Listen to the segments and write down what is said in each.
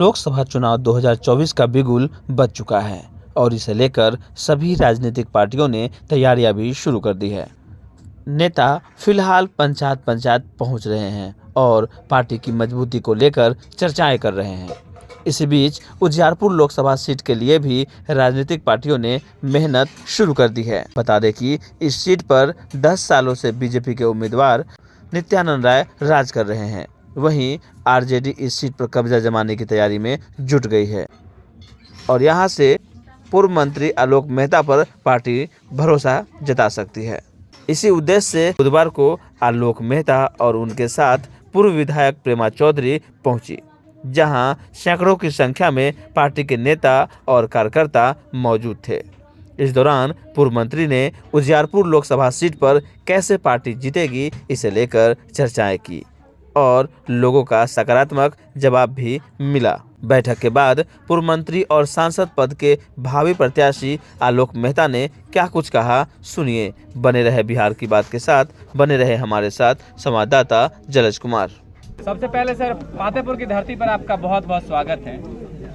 लोकसभा चुनाव 2024 का बिगुल बज चुका है और इसे लेकर सभी राजनीतिक पार्टियों ने तैयारियां भी शुरू कर दी है। नेता फिलहाल पंचायत पंचायत पहुंच रहे हैं और पार्टी की मजबूती को लेकर चर्चाएं कर रहे हैं। इसी बीच उजियारपुर लोकसभा सीट के लिए भी राजनीतिक पार्टियों ने मेहनत शुरू कर दी है। बता दें कि इस सीट पर 10 सालों से बीजेपी के उम्मीदवार नित्यानंद राय राज कर रहे हैं। वहीं आरजेडी इस सीट पर कब्जा जमाने की तैयारी में जुट गई है और यहां से पूर्व मंत्री आलोक मेहता पर पार्टी भरोसा जता सकती है। इसी उद्देश्य से बुधवार को आलोक मेहता और उनके साथ पूर्व विधायक प्रेमा चौधरी पहुंची, जहां सैकड़ों की संख्या में पार्टी के नेता और कार्यकर्ता मौजूद थे। इस दौरान पूर्व मंत्री ने उजियारपुर लोकसभा सीट पर कैसे पार्टी जीतेगी इसे लेकर चर्चाएं की और लोगों का सकारात्मक जवाब भी मिला। बैठक के बाद पूर्व मंत्री और सांसद पद के भावी प्रत्याशी आलोक मेहता ने क्या कुछ कहा, सुनिए। बने रहे बिहार की बात के साथ, बने रहे हमारे साथ संवाददाता जलज कुमार। सबसे पहले सर, फतेहपुर की धरती पर आपका बहुत बहुत स्वागत है।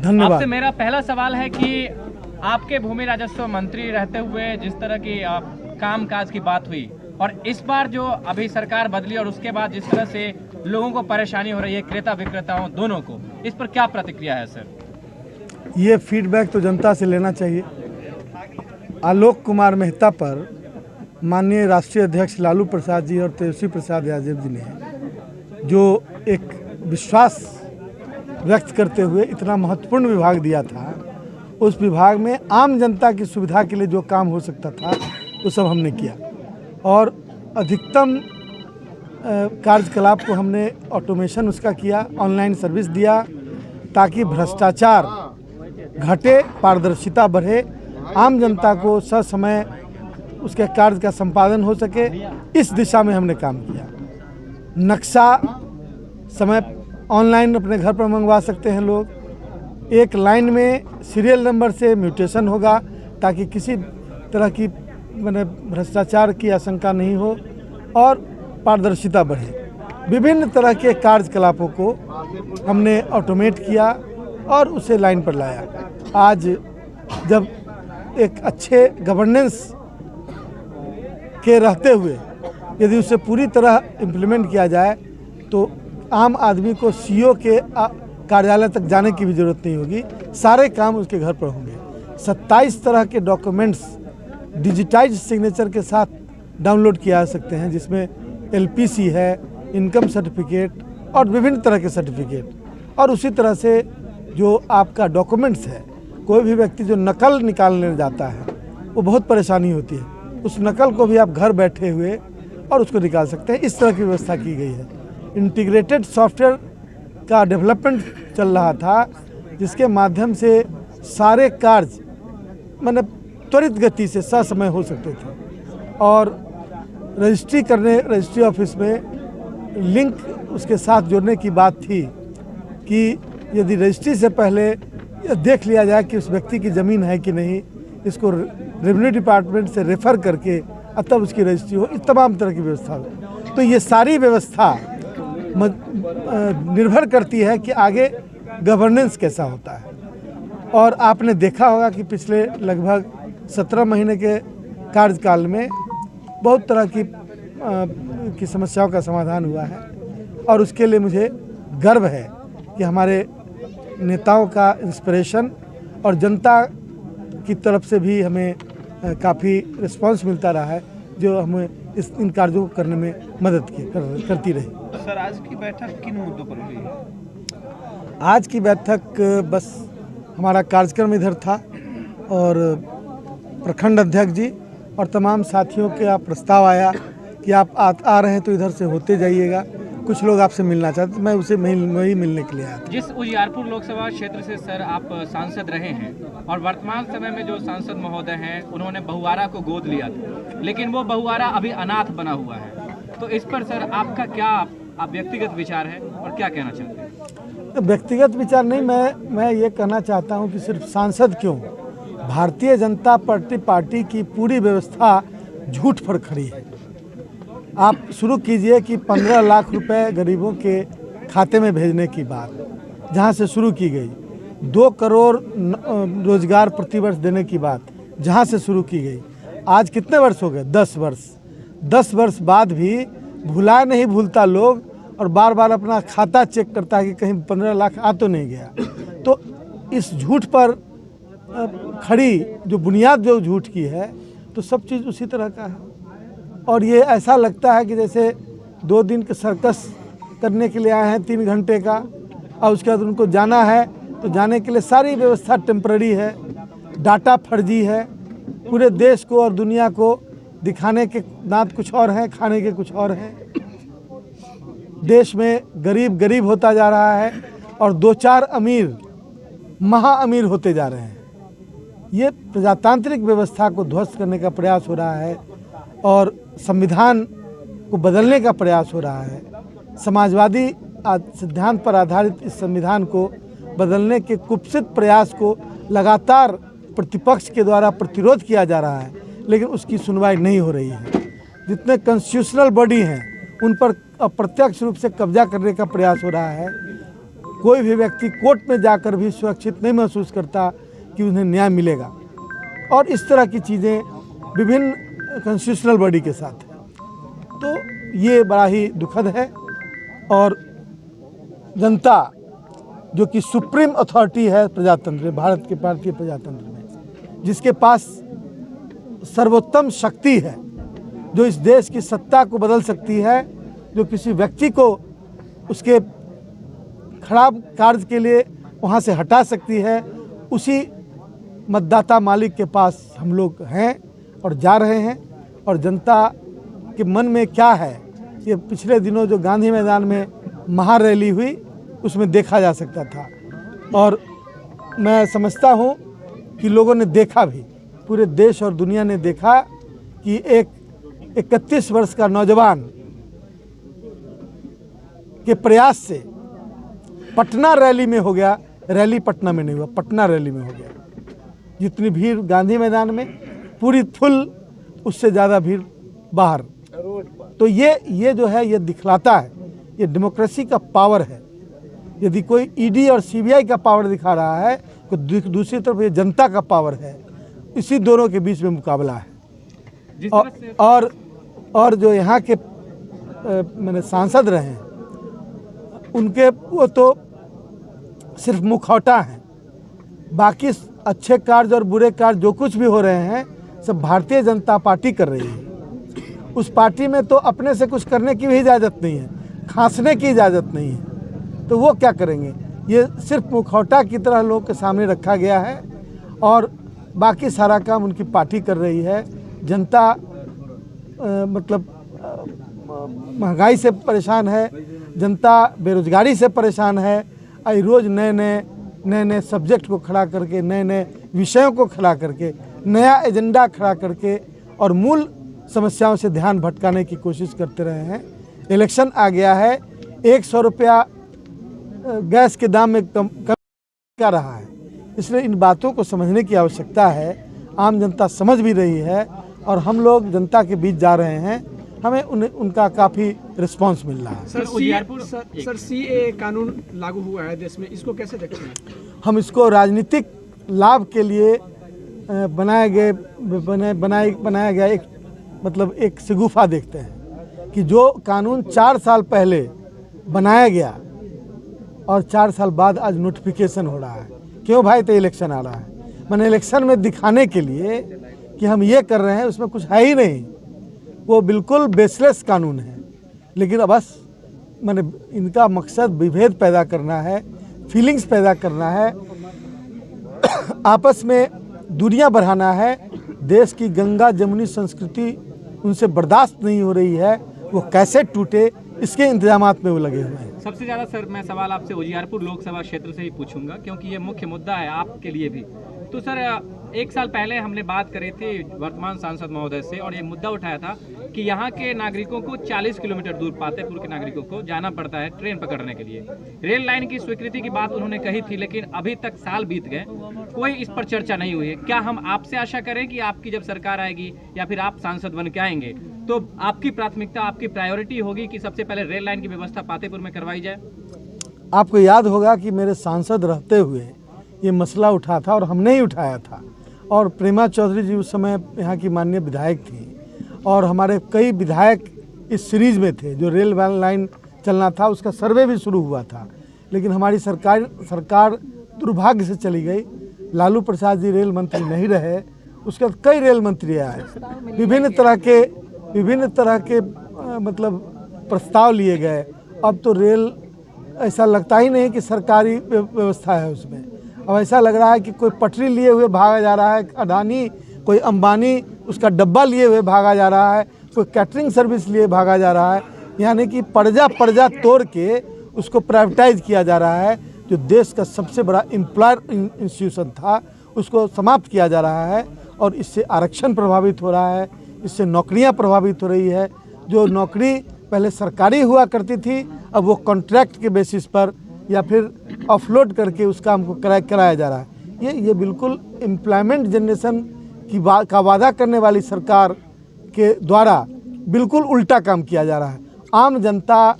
धन्यवाद। आपसे मेरा पहला सवाल है कि आपके भूमि राजस्व मंत्री रहते हुए जिस तरह की काम काज की बात हुई और इस बार जो अभी सरकार बदली और उसके बाद जिस तरह से लोगों को परेशानी हो रही है, क्रेता विक्रेताओं दोनों को, इस पर क्या प्रतिक्रिया है सर? ये फीडबैक तो जनता से लेना चाहिए। आलोक कुमार मेहता पर माननीय राष्ट्रीय अध्यक्ष लालू प्रसाद जी और तेजस्वी प्रसाद यादव जी ने जो एक विश्वास व्यक्त करते हुए इतना महत्वपूर्ण विभाग दिया था, उस विभाग में आम जनता की सुविधा के लिए जो काम हो सकता था वो सब हमने किया और अधिकतम कार्यकलाप को हमने ऑटोमेशन उसका किया, ऑनलाइन सर्विस दिया ताकि भ्रष्टाचार घटे, पारदर्शिता बढ़े, आम जनता को ससमय उसके कार्य का संपादन हो सके। इस दिशा में हमने काम किया। नक्शा समय ऑनलाइन अपने घर पर मंगवा सकते हैं लोग। एक लाइन में सीरियल नंबर से म्यूटेशन होगा ताकि किसी तरह की भ्रष्टाचार की आशंका नहीं हो और पारदर्शिता बढ़े। विभिन्न तरह के कार्यकलापों को हमने ऑटोमेट किया और उसे लाइन पर लाया। आज जब एक अच्छे गवर्नेंस के रहते हुए यदि उसे पूरी तरह इम्प्लीमेंट किया जाए तो आम आदमी को सीईओ के कार्यालय तक जाने की भी ज़रूरत नहीं होगी, सारे काम उसके घर पर होंगे। 27 तरह के डॉक्यूमेंट्स डिजिटाइज सिग्नेचर के साथ डाउनलोड किया जा सकते हैं, जिसमें एलपीसी है, इनकम सर्टिफिकेट और विभिन्न तरह के सर्टिफिकेट। और उसी तरह से जो आपका डॉक्यूमेंट्स है, कोई भी व्यक्ति जो नकल निकालने जाता है वो बहुत परेशानी होती है, उस नकल को भी आप घर बैठे हुए और उसको निकाल सकते हैं। इस तरह की व्यवस्था की गई है। इंटीग्रेटेड सॉफ्टवेयर का डेवलपमेंट चल रहा था, जिसके माध्यम से सारे कार्य त्वरित गति से ससमय हो सकते थे और रजिस्ट्री ऑफिस में लिंक उसके साथ जोड़ने की बात थी कि यदि रजिस्ट्री से पहले देख लिया जाए कि उस व्यक्ति की ज़मीन है कि नहीं, इसको रेवेन्यू डिपार्टमेंट से रेफ़र करके तब उसकी रजिस्ट्री हो, इस तमाम तरह की व्यवस्था हो। तो ये सारी व्यवस्था निर्भर करती है कि आगे गवर्नेंस कैसा होता है। और आपने देखा होगा कि पिछले लगभग 17 महीने के कार्यकाल में बहुत तरह की समस्याओं का समाधान हुआ है और उसके लिए मुझे गर्व है कि हमारे नेताओं का इंस्पिरेशन और जनता की तरफ से भी हमें काफ़ी रिस्पांस मिलता रहा है, जो हमें इन कार्यों को करने में मदद करती रही। सर, आज की बैठक किन मुद्दों पर हुई? आज की बैठक बस हमारा कार्यक्रम इधर था और प्रखंड अध्यक्ष जी और तमाम साथियों का प्रस्ताव आया कि आप आ रहे हैं तो इधर से होते जाइएगा, कुछ लोग आपसे मिलना चाहते, मैं उसे वही मिलने के लिए आया था। जिस उजियारपुर लोकसभा क्षेत्र से सर आप सांसद रहे हैं और वर्तमान समय में जो सांसद महोदय हैं उन्होंने बहुआरा को गोद लिया था, लेकिन वो बहुआरा अभी अनाथ बना हुआ है, तो इस पर सर आपका क्या व्यक्तिगत विचार है और क्या कहना चाहते हैं? व्यक्तिगत विचार नहीं, मैं ये कहना चाहता हूँ कि सिर्फ सांसद क्यों, भारतीय जनता पार्टी की पूरी व्यवस्था झूठ पर खड़ी है। आप शुरू कीजिए कि 15 लाख रुपए गरीबों के खाते में भेजने की बात, जहाँ से शुरू की गई, 2 करोड़ रोजगार प्रतिवर्ष देने की बात जहाँ से शुरू की गई, आज कितने वर्ष हो गए? 10 वर्ष। 10 वर्ष बाद भी भुलाए नहीं भूलता लोग, और बार बार अपना खाता चेक करता है कि कहीं 15 लाख आ तो नहीं गया। तो इस झूठ पर खड़ी जो बुनियाद जो झूठ की है, तो सब चीज़ उसी तरह का है। और ये ऐसा लगता है कि जैसे 2 दिन के सर्कस करने के लिए आए हैं 3 घंटे का, और उसके बाद उनको जाना है, तो जाने के लिए सारी व्यवस्था टेम्पररी है, डाटा फर्जी है, पूरे देश को और दुनिया को दिखाने के दांत कुछ और हैं, खाने के कुछ और हैं। देश में गरीब गरीब होता जा रहा है और 2-4 अमीर महा अमीर होते जा रहे हैं। ये प्रजातांत्रिक व्यवस्था को ध्वस्त करने का प्रयास हो रहा है और संविधान को बदलने का प्रयास हो रहा है। समाजवादी सिद्धांत पर आधारित इस संविधान को बदलने के कुत्सित प्रयास को लगातार प्रतिपक्ष के द्वारा प्रतिरोध किया जा रहा है, लेकिन उसकी सुनवाई नहीं हो रही है। जितने कॉन्स्टिट्यूशनल बॉडी हैं उन पर अप्रत्यक्ष रूप से कब्जा करने का प्रयास हो रहा है। कोई भी व्यक्ति कोर्ट में जाकर भी सुरक्षित नहीं महसूस करता कि उन्हें न्याय मिलेगा, और इस तरह की चीज़ें विभिन्न कॉन्स्टिट्यूशनल बॉडी के साथ है। तो ये बड़ा ही दुखद है, और जनता जो कि सुप्रीम अथॉरिटी है प्रजातंत्र, भारत के भारतीय प्रजातंत्र में, जिसके पास सर्वोत्तम शक्ति है, जो इस देश की सत्ता को बदल सकती है, जो किसी व्यक्ति को उसके खराब कार्य के लिए वहाँ से हटा सकती है, उसी मतदाता मालिक के पास हम लोग हैं और जा रहे हैं। और जनता के मन में क्या है, ये पिछले दिनों जो गांधी मैदान में महारैली हुई उसमें देखा जा सकता था, और मैं समझता हूँ कि लोगों ने देखा भी, पूरे देश और दुनिया ने देखा कि एक 31 वर्ष का नौजवान के प्रयास से पटना रैली में हो गया, रैली पटना में नहीं हुआ, पटना रैली में हो गया। जितनी भीड़ गांधी मैदान में पूरी फुल, उससे ज़्यादा भीड़ बाहर। तो ये जो है, ये दिखलाता है, ये डेमोक्रेसी का पावर है। यदि कोई ईडी और सीबीआई का पावर दिखा रहा है, तो दूसरी तरफ ये जनता का पावर है। इसी दोनों के बीच में मुकाबला है। और जो यहाँ के मैंने सांसद रहे हैं, उनके वो तो सिर्फ मुखौटा हैं, बाकी अच्छे कार्य और बुरे कार्य जो कुछ भी हो रहे हैं सब भारतीय जनता पार्टी कर रही है। उस पार्टी में तो अपने से कुछ करने की भी इजाज़त नहीं है, खांसने की इजाज़त नहीं है, तो वो क्या करेंगे? ये सिर्फ मुखौटा की तरह लोगों के सामने रखा गया है, और बाकी सारा काम उनकी पार्टी कर रही है। जनता महंगाई से परेशान है, जनता बेरोजगारी से परेशान है। रोज़ नए सब्जेक्ट को खड़ा करके, नए विषयों को खड़ा करके, नया एजेंडा खड़ा करके और मूल समस्याओं से ध्यान भटकाने की कोशिश करते रहे हैं। इलेक्शन आ गया है, 100 रुपया गैस के दाम में कम कर रहा है, इसलिए इन बातों को समझने की आवश्यकता है। आम जनता समझ भी रही है, और हम लोग जनता के बीच जा रहे हैं, हमें उनका काफ़ी रिस्पांस मिल रहा है। सर सीए कानून लागू हुआ है देश में, इसको कैसे देखते हैं? हम इसको राजनीतिक लाभ के लिए बनाया गया एक शगुफा देखते हैं कि जो कानून 4 साल पहले बनाया गया और 4 साल बाद आज नोटिफिकेशन हो रहा है। क्यों भाई? तो इलेक्शन आ रहा है, मैंने इलेक्शन में दिखाने के लिए कि हम ये कर रहे हैं, उसमें कुछ है ही नहीं, वो बिल्कुल बेसलेस कानून है। लेकिन बस मैंने इनका मकसद विभेद पैदा करना है, फीलिंग्स पैदा करना है, आपस में दूरियां बढ़ाना है। देश की गंगा जमुनी संस्कृति उनसे बर्दाश्त नहीं हो रही है, वो कैसे टूटे, इसके इंतजामात में वो लगे हुए हैं। सबसे ज़्यादा सर मैं सवाल आपसे उजियारपुर लोकसभा क्षेत्र से ही पूछूंगा, क्योंकि ये मुख्य मुद्दा है आपके लिए भी। तो सर 1 साल पहले हमने बात करी थी वर्तमान सांसद महोदय से, और ये मुद्दा उठाया था कि यहाँ के नागरिकों को 40 किलोमीटर दूर, पातेपुर के नागरिकों को जाना पड़ता है ट्रेन पकड़ने के लिए। रेल लाइन की स्वीकृति की बात उन्होंने कही थी, लेकिन अभी तक साल बीत गए, कोई इस पर चर्चा नहीं हुई है। क्या हम आपसे आशा करें कि आपकी जब सरकार आएगी या फिर आप सांसद बन के आएंगे, तो आपकी प्राथमिकता, आपकी प्रायोरिटी होगी कि सबसे पहले रेल लाइन की व्यवस्था पातेपुर में करवाई जाए? आपको याद होगा कि मेरे सांसद रहते हुए ये मसला उठा था और हमने ही उठाया था, और प्रेमा चौधरी जी उस समय यहाँ की माननीय विधायक थी, और हमारे कई विधायक इस सीरीज में थे। जो रेल लाइन चलना था उसका सर्वे भी शुरू हुआ था, लेकिन हमारी सरकार दुर्भाग्य से चली गई। लालू प्रसाद जी रेल मंत्री नहीं रहे, उसके बाद कई रेल मंत्री आए, विभिन्न तरह के मतलब प्रस्ताव लिए गए। अब तो रेल ऐसा लगता ही नहीं कि सरकारी व्यवस्था है उसमें। अब ऐसा लग रहा है कि कोई पटरी लिए हुए भागा जा रहा है अडानी, कोई अंबानी उसका डब्बा लिए हुए भागा जा रहा है, कोई कैटरिंग सर्विस लिए भागा जा रहा है। यानी कि पर्जा तोड़ के उसको प्राइवेटाइज किया जा रहा है। जो देश का सबसे बड़ा एम्प्लॉयर इंस्टीट्यूशन था उसको समाप्त किया जा रहा है, और इससे आरक्षण प्रभावित हो रहा है, इससे नौकरियां प्रभावित हो रही है। जो नौकरी पहले सरकारी हुआ करती थी, अब वो कॉन्ट्रैक्ट के बेसिस पर या फिर ऑफलोड करके उस काम को कराया जा रहा है। ये बिल्कुल एम्प्लॉयमेंट जनरेशन का वादा करने वाली सरकार के द्वारा बिल्कुल उल्टा काम किया जा रहा है। आम जनता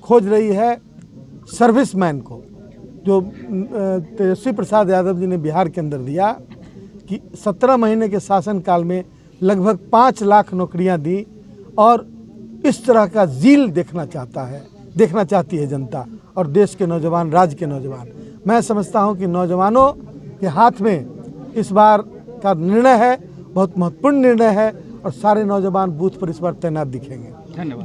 खोज रही है सर्विसमैन को। जो तेजस्वी प्रसाद यादव जी ने बिहार के अंदर दिया कि 17 महीने के शासनकाल में लगभग 5 लाख नौकरियां दी, और इस तरह का ज़ील देखना चाहती है जनता और देश के नौजवान, राज्य के नौजवान। मैं समझता हूं कि नौजवानों के हाथ में इस बार का निर्णय है, बहुत महत्वपूर्ण निर्णय है, और सारे नौजवान बूथ पर इस बार तैनात दिखेंगे। धन्यवाद।